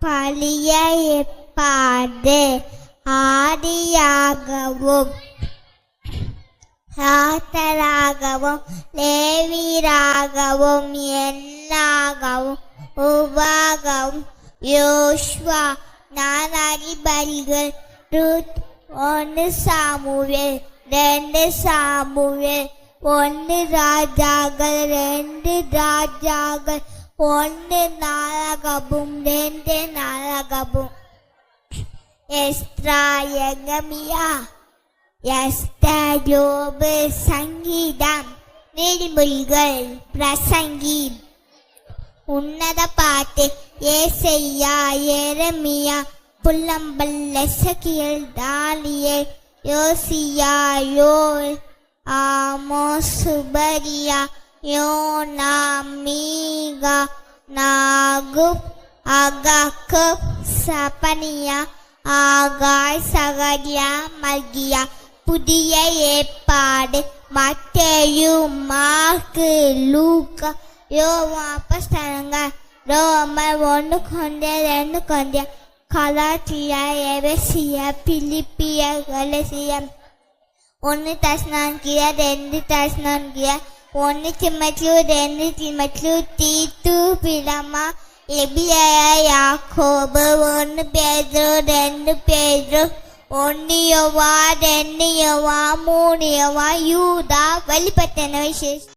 பழிய எப்பாது ஆதியாகவும் ராத்தராகவும் லேவியராகவும் எண்ணாகவும் உபாகவும் யோசுவா நானாதிபதிகள் Ruth 1 Samuel 2 Samuel 1 ராஜாக்கள் 2 ராஜாக்கள் 1 நாளாகவும் 2 நாளாகவும் எஸ்றா எரேமியா எஸ்தர் யோபு சங்கீதம் நீதிமொழிகள் பிரசங்கி உன்னத பாட்டு ஏசையா எரேமியா புல்லம்பல் எசேக்கியேல் தானியேல் யோசியா யோல் ஆமோஸ் சுபரியா யோனா மீகா நாகுப் அகாக்குப் சபனியா ஆகாய் சகரியா மல்கியா புதிய ஏற்பாடு மத்தேயு மார்க்கு லூக்கா யோவான் அப்போஸ்தலர்கள் ரோமர் 1 கொரிந்தியர் 2 கொரிந்தியர் கலாத்தியா எபேசியா பிலிப்பியா கலாத்தியா 1 தெசலோனிக்கேயர் 2 தெசலோனிக்கேயர் 1 தீமோத்தேயு 2 தீமோத்தேயு தீத்து பிலமா எபிரேயா யாக்கோபு 1 பேதுரு 2 பேதுரு 1 யோவான் 2 யோவான் 3 யோவான் யூதா வெளிப்பட்டன விசேஷம்.